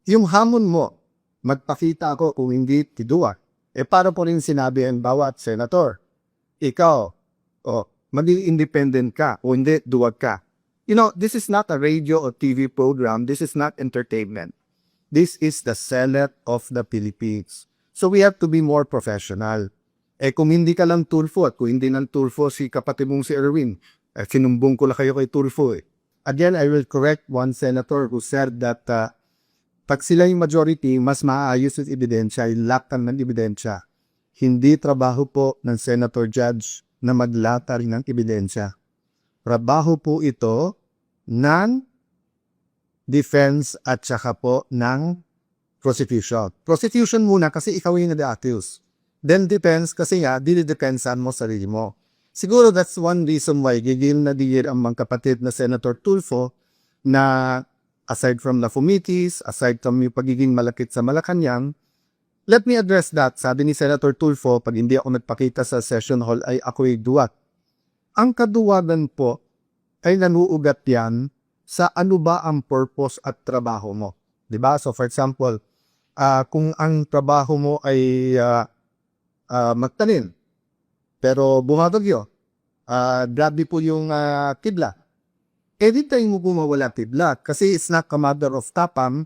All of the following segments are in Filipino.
Yung hamon mo, magpakita ako kung hindi tiduwa. Para po rin sinabi ang bawat senator, ikaw, maging independent ka o hindi, duwag ka. This is not a radio or TV program. This is not entertainment. This is the Senate of the Philippines. So we have to be more professional. Kung hindi ka lang Tulfo at kung hindi ng Tulfo si kapatid mong si Erwin, sinumbong ko lang kayo kay Tulfo eh. Again, I will correct one senator who said that pag sila yung majority, mas maayos yung ebidensya, yung laktan ng ebidensya. Hindi trabaho po ng senator judge na maglatar ng ebidensya. Trabaho po ito ng defense at saka po ng prosecution. Prosecution muna kasi ikaw yung nade-accuse. Then defense kasi nga, dinidepensan mo sarili mo. Siguro that's one reason why gigil na digil ang mga kapatid na Senator Tulfo na aside from the committees, aside from yung pagiging malakit sa Malacanang, let me address that. Sabi ni Senator Tulfo, pag hindi ako nagpakita sa session hall ay ako'y duwag. Ang kaduwagan po ay nanuugat yan sa ano ba ang purpose at trabaho mo. Diba? So for example, kung ang trabaho mo ay magtanim, pero bumabagyo, grabe po yung kidlat. Di tayo mo bumawala kidlat kasi it's not a matter of tapam,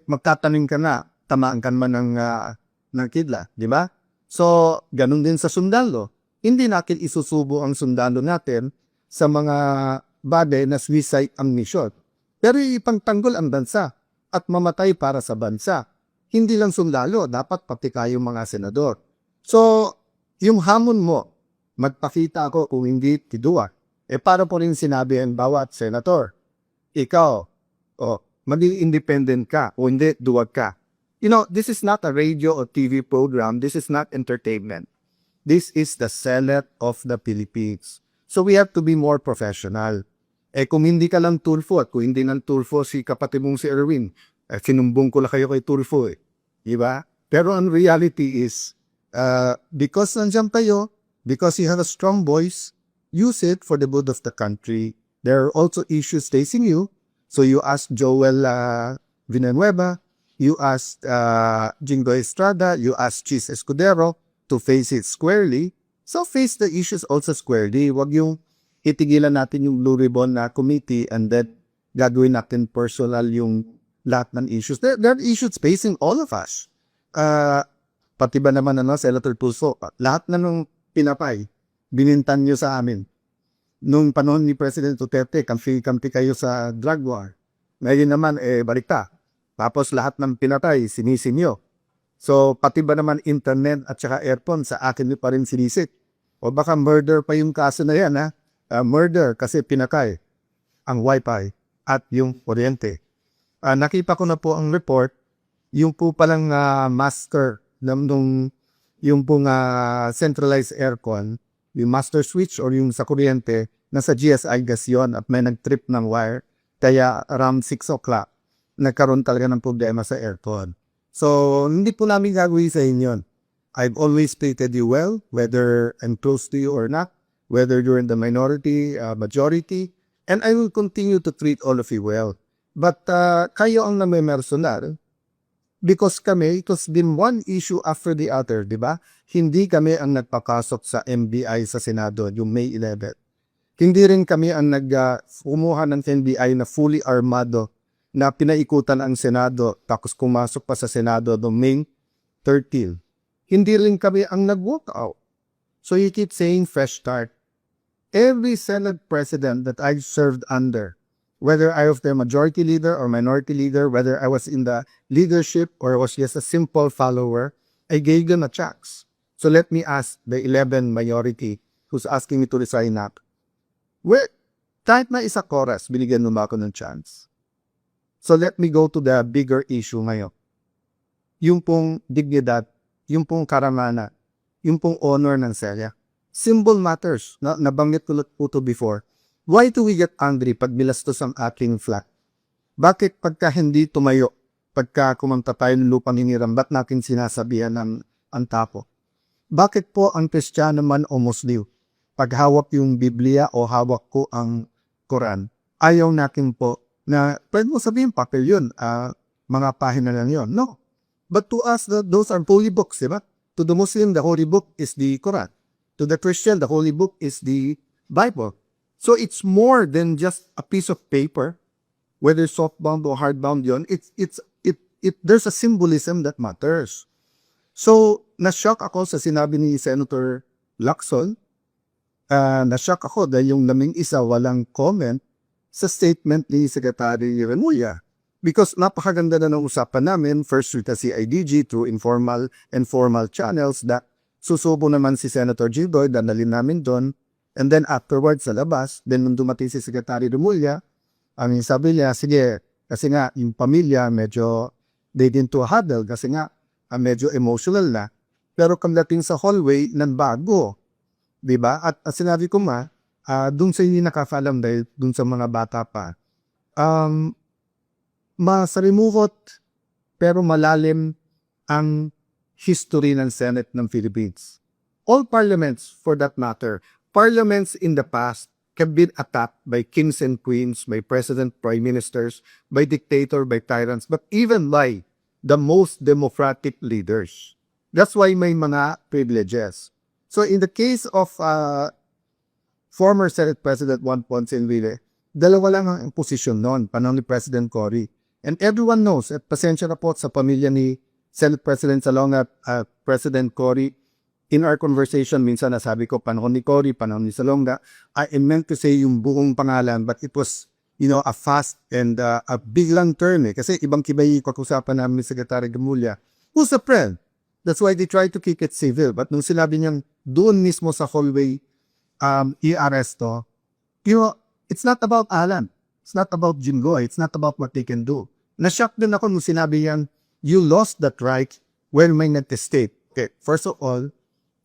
magtatanim ka na, tamaan ka man ng kidlat, di ba? So, ganun din sa sundalo. Hindi natin isusubo ang sundalo natin sa mga bagay na suicide ammunition. Pero ipangtanggol ang bansa at mamatay para sa bansa. Hindi lang sundalo, dapat pati kayong mga senador. So, yung hamon mo, magpakita ako kung hindi tiduwa. Para po rin sinabi ang bawat senator, ikaw, maging independent ka o hindi, duwag ka. This is not a radio or TV program. This is not entertainment. This is the Senate of the Philippines. So we have to be more professional. Kung hindi ka lang Tulfo at kung hindi ng Tulfo si kapatid mong si Erwin, sinumbong ko lang kayo kay Tulfo eh. Diba? Pero ang reality is, because nandiyan kayo, because you have a strong voice, use it for the good of the country. There are also issues facing you. So you asked Joel Villanueva, you asked Jingo Estrada, you asked Chis Escudero to face it squarely. So face the issues also squarely. Wag yung itigilan natin yung Blue Ribbon na committee and then gagawin natin personal yung lahat ng issues. There are issues facing all of us. Pati ba naman Senator Tulfo, lahat na nung pinapay, binintan nyo sa amin. Nung panahon ni President Duterte, kampi kayo sa drug war. Ngayon naman, balikta. Tapos lahat ng pinatay, sinisin nyo. So, pati ba naman internet at saka airphone, sa akin nyo pa rin sinisik. O baka murder pa yung kaso na yan, ha? Murder kasi pinakay ang wifi at yung kuryente. Nakita ko na po ang report, yung po palang master yung pong centralized aircon, yung master switch or yung sa kuryente, nasa GSI gas yun at may nag-trip ng wire. Kaya around 6 o'clock, nagkaroon talaga ng problema sa aircon. So, hindi po namin gagawin sa inyo. I've always treated you well, whether I'm close to you or not, whether you're in the minority, majority, and I will continue to treat all of you well. But kayo ang namimersonal, because kami, it has been one issue after the other, di ba? Hindi kami ang nagpakasok sa MBI sa Senado, yung May 11. Hindi rin kami ang kumuha ng NBI na fully armado na pinaikutan ang Senado tapos kumasok pa sa Senado noong May 13. Hindi rin kami ang nag-walk out. So you keep saying fresh start. Every Senate president that I served under, whether I was the majority leader or minority leader, whether I was in the leadership or was just a simple follower, I gave them a chance. So let me ask the 11 majority who's asking me to resign up. Kahit na isa chorus, binigyan mo ba ako ng chance? So let me go to the bigger issue ngayon. Yung pong dignidad, yung pong karamana, yung pong honor ng Celia. Simple matters. Nabanggit ko po ito before. Why do we get angry pag bilastos ang ating flag? Bakit pagka hindi tumayo, pagka kumanta tayo ng lupang hiniram, ba't natin sinasabihan ng ang tapo? Bakit po ang Kristiyano man o Muslim, pag hawak yung Biblia o hawak ko ang Quran, ayaw natin po na, pwede mo sabihin papel yun, mga pahina lang yon. No. But to us, those are holy books, di ba? To the Muslim, the holy book is the Quran. To the Christian, the holy book is the Bible. So it's more than just a piece of paper, whether softbound or hardbound yon. There's a symbolism that matters. So, na-shock ako sa sinabi ni Senator Lacson. Na-shock ako dahil yung naming isa walang comment sa statement ni Secretary Remulla. Because napakaganda na ng usapan namin, first with the CIDG through informal and formal channels, that susubo naman si Senator Jinggoy, danalin namin doon. And then afterwards sa labas, then nung dumating si Secretary Remulla, ang sabi niya, sige, kasi nga yung pamilya medyo, they didn't to huddle kasi nga medyo emotional na. Pero kamdating sa hallway, nanbago. Diba? At sinabi ko dun sa hindi nakakalam dahil dun sa mga bata pa, masalimuot pero malalim ang history ng Senate ng Philippines. All parliaments, for that matter, parliaments in the past have been attacked by kings and queens, by president, prime ministers, by dictator, by tyrants, but even by the most democratic leaders. That's why may mga privileges. So in the case of former Senate President Juan Ponce Enrile, dalawa lang ang posisyon noon, panahon ni President Cory. And everyone knows, at pasensya na po sa pamilya ni Senate President Salonga at President Cory, in our conversation, minsan nasabi ko, panahon ni Cory, panahon ni Salonga, I meant to say yung buong pangalan, but it was, a fast and a biglang turn Kasi ibang kibay pag-usapan namin ni Secretary Remulla, who's a friend? That's why they try to keep it civil. But nung sinabi niyang doon mismo sa hallway, i-aresto, it's not about Alan. It's not about Jinggoy. It's not about what they can do. Na-shock din ako nung sinabi yan, you lost that right when may nag-state. Okay, first of all,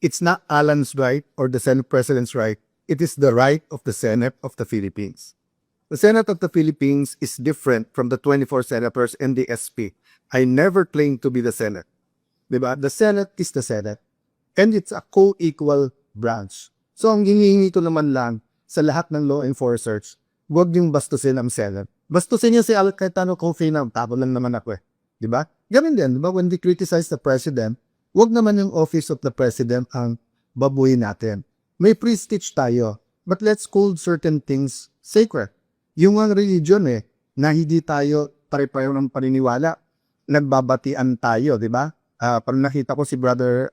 it's not Alan's right or the Senate President's right. It is the right of the Senate of the Philippines. The Senate of the Philippines is different from the 24 senators and the SP. I never claimed to be the Senate. Diba? The Senate is the Senate. And it's a co-equal branch. So ang hinihingi ko naman lang sa lahat ng law enforcers, huwag niyong bastusin ang Senate. Bastusin niyo si Al Cayetano Cofinam, tabo lang naman ako Diba? Ganun din, diba? When they criticize the President, huwag naman yung office of the President ang babuhin natin. May prestige tayo, but let's hold certain things sacred. Yung ang religion na hindi tayo pare-pareho ng paniniwala, nagbabatian tayo, diba? Parang nakita ko si Brother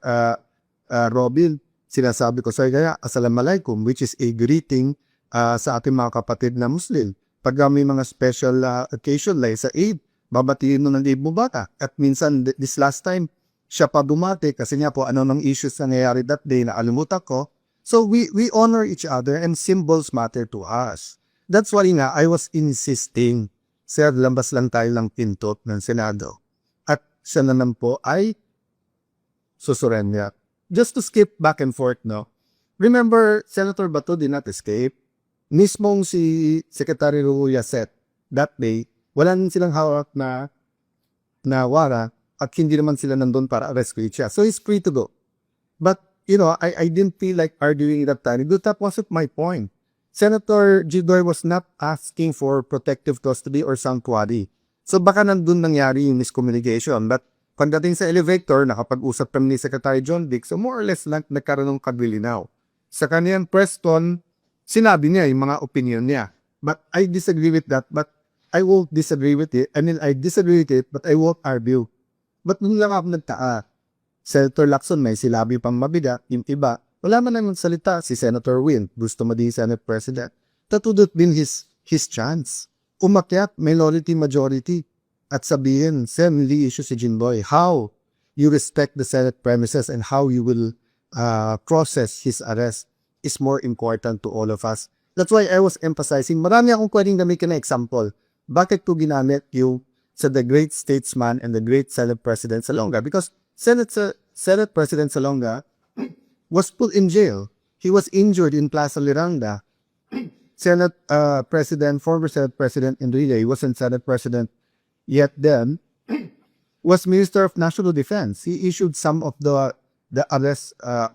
Robin, sinasabi ko sa kaya, Assalamualaikum, which is a greeting sa ating mga kapatid na Muslim. Pag may mga special occasion like sa Eid, babatiin mo ng Eid Mubarak. At minsan, this last time, siya pa dumati kasi nga po ano ng issues na nangyayari that day na alimutan ko. So we honor each other and symbols matter to us. That's why nga, I was insisting, sir, lambas lang tayo ng pintot ng Senado. At siya naman po ay susurrender. Just to skip back and forth, no? Remember, Senator Bato did not escape. Mismong si Secretary Remulla said that day, wala silang hawak na warrant at hindi naman sila nandun para rescue siya. So he's free to go. But, I didn't feel like arguing that time. That wasn't my point. Senator Jinggoy was not asking for protective custody or sanctuary. So baka nandun nangyari yung miscommunication. But pagdating sa elevator, nakapag-usap kami ni Secretary John Dick, so more or less lang nagkaroon ng kaglilinaw. Sa kaniyang press con, sinabi niya yung mga opinion niya. But I disagree with that, but I won't disagree with it. I mean, I disagree with it, but I won't argue. But nung lang ako nagtaa, Senator Lacson may silabi pang mabigat, yung iba, wala man naman salita si Senator Win, gusto maging Senate President. That would have been his chance. Umakyat, minority majority, at sabihin, Sen, hindi issue si Jinggoy. How you respect the Senate premises and how you will process his arrest is more important to all of us. That's why I was emphasizing, marami akong pwedeng gamitin na example. Bakit ko ginamit yung sa the great statesman and the great Senate President Salonga? Because Senate President Salonga was put in jail. He was injured in Plaza Liranda. Former Senate President Enrile, he wasn't Senate President yet then, was Minister of National Defense. He issued some of the arrest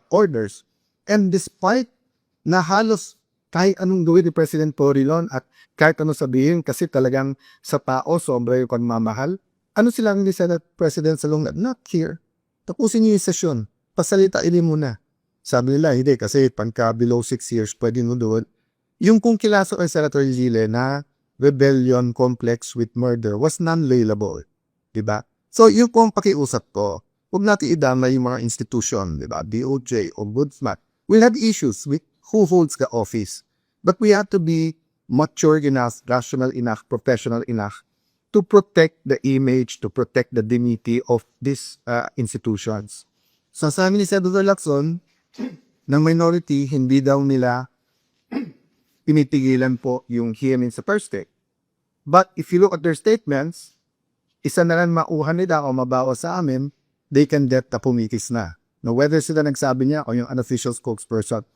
orders. And despite na halos kahit anong gawin ni President Corilon at kahit anong sabihin kasi talagang sa tao sobra yung pagmamahal, Ano silang ni Senate President Salonga? Not here. Tapusin niyo yung sesyon. Pasalitain muna. Sabi nila, hindi, kasi pagka below 6 years, pwede mo doon. Yung kung kilaso kay Senator Gile na rebellion complex with murder was non-bailable. Diba? So, yun po ang pakiusap ko. Huwag natin idamay yung mga institution, diba? DOJ, Ombudsman. We'll have issues with who holds the office. But we have to be mature enough, rational enough, professional enough to protect the image, to protect the dignity of these institutions. So, sa amin ni Senator Lacson, ng minority, hindi daw nila pinitigilan po yung hearing sa first take. But if you look at their statements, isa na lang mauhan nila o mabawa sa amin, they can get na pumikis na. No, whether sila nagsabi niya o yung unofficial spokesperson.